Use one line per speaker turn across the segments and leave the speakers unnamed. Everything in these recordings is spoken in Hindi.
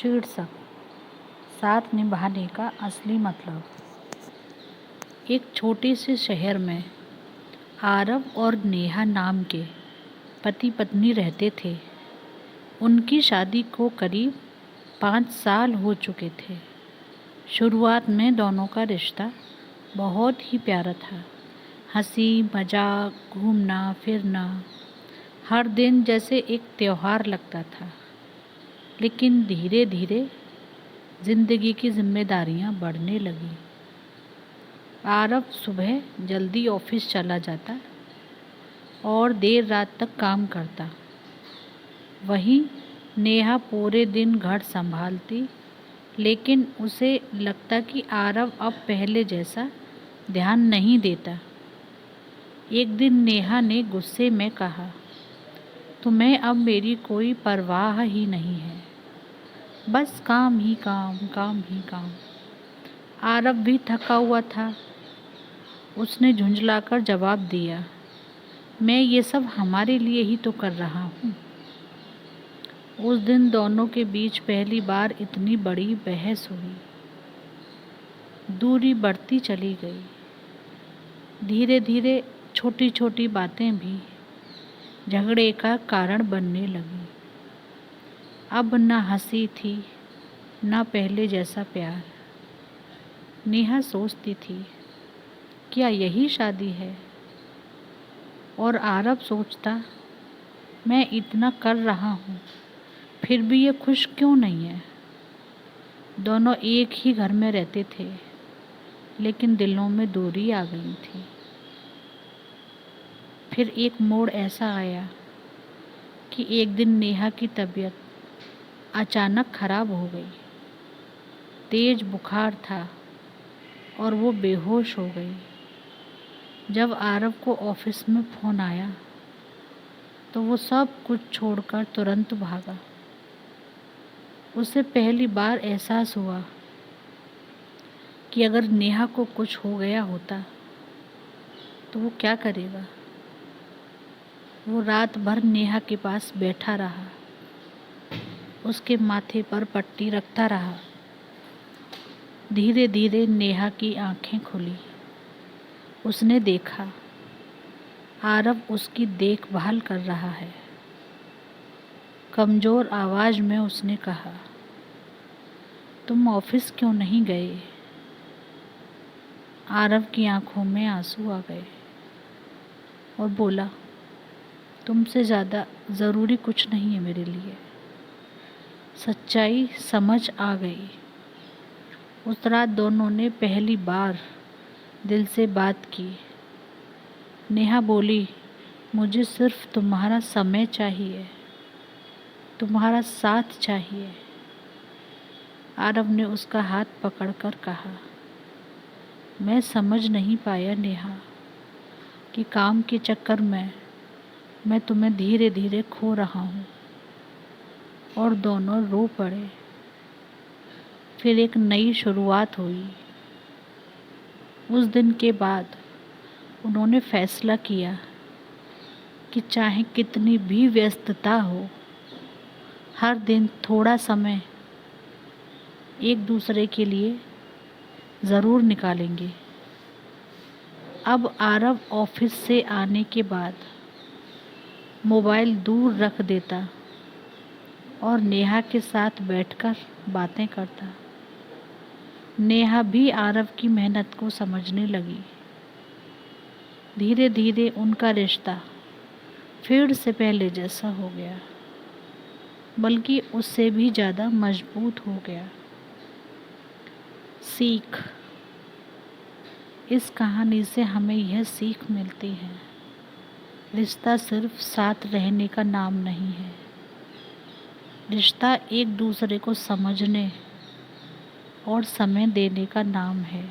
शीर्षक साथ निभाने का असली मतलब। एक छोटे से शहर में आरव और नेहा नाम के पति पत्नी रहते थे। उनकी शादी को करीब 5 साल हो चुके थे। शुरुआत में दोनों का रिश्ता बहुत ही प्यारा था। हंसी मजाक, घूमना फिरना हर दिन जैसे एक त्योहार लगता था। लेकिन धीरे धीरे ज़िंदगी की जिम्मेदारियां बढ़ने लगी। आरव सुबह जल्दी ऑफिस चला जाता और देर रात तक काम करता। वहीं नेहा पूरे दिन घर संभालती, लेकिन उसे लगता कि आरव अब पहले जैसा ध्यान नहीं देता। एक दिन नेहा ने गुस्से में कहा, तुम्हें अब मेरी कोई परवाह ही नहीं है, बस काम ही काम, काम ही काम। आरव भी थका हुआ था। उसने झुंझलाकर जवाब दिया, मैं ये सब हमारे लिए ही तो कर रहा हूँ। उस दिन दोनों के बीच पहली बार इतनी बड़ी बहस हुई। दूरी बढ़ती चली गई। धीरे धीरे छोटी छोटी बातें भी झगड़े का कारण बनने लगी। अब न हंसी थी, न पहले जैसा प्यार। नेहा सोचती थी, क्या यही शादी है? और आरव सोचता, मैं इतना कर रहा हूँ, फिर भी ये खुश क्यों नहीं है? दोनों एक ही घर में रहते थे, लेकिन दिलों में दूरी आ गई थी। फिर एक मोड़ ऐसा आया कि एक दिन नेहा की तबीयत अचानक खराब हो गई। तेज बुखार था और वो बेहोश हो गई। जब आरव को ऑफिस में फ़ोन आया तो वो सब कुछ छोड़कर तुरंत भागा। उसे पहली बार एहसास हुआ कि अगर नेहा को कुछ हो गया होता तो वो क्या करेगा। वो रात भर नेहा के पास बैठा रहा, उसके माथे पर पट्टी रखता रहा। धीरे धीरे नेहा की आंखें खुली। उसने देखा, आरव उसकी देखभाल कर रहा है। कमज़ोर आवाज़ में उसने कहा, तुम ऑफिस क्यों नहीं गए? आरव की आंखों में आंसू आ गए और बोला, तुमसे ज़्यादा ज़रूरी कुछ नहीं है मेरे लिए। सच्चाई समझ आ गई। उस रात दोनों ने पहली बार दिल से बात की। नेहा बोली, मुझे सिर्फ तुम्हारा समय चाहिए, तुम्हारा साथ चाहिए। आरव ने उसका हाथ पकड़कर कहा, मैं समझ नहीं पाया नेहा कि काम के चक्कर में मैं तुम्हें धीरे धीरे खो रहा हूँ। और दोनों रो पड़े। फिर एक नई शुरुआत हुई। उस दिन के बाद उन्होंने फैसला किया कि चाहे कितनी भी व्यस्तता हो, हर दिन थोड़ा समय एक दूसरे के लिए ज़रूर निकालेंगे। अब आरव ऑफिस से आने के बाद मोबाइल दूर रख देता और नेहा के साथ बैठकर बातें करता। नेहा भी आरव की मेहनत को समझने लगी। धीरे धीरे उनका रिश्ता फिर से पहले जैसा हो गया, बल्कि उससे भी ज़्यादा मजबूत हो गया। सीख। इस कहानी से हमें यह सीख मिलती है, रिश्ता सिर्फ साथ रहने का नाम नहीं है। रिश्ता एक दूसरे को समझने और समय देने का नाम है।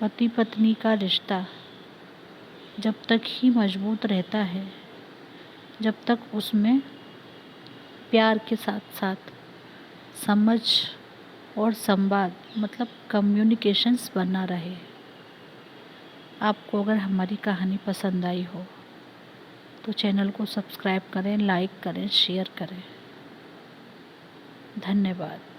पति पत्नी का रिश्ता जब तक ही मजबूत रहता है, जब तक उसमें प्यार के साथ साथ समझ और संवाद मतलब कम्युनिकेशंस बना रहे। आपको अगर हमारी कहानी पसंद आई हो तो चैनल को सब्सक्राइब करें, लाइक करें, शेयर करें। धन्यवाद।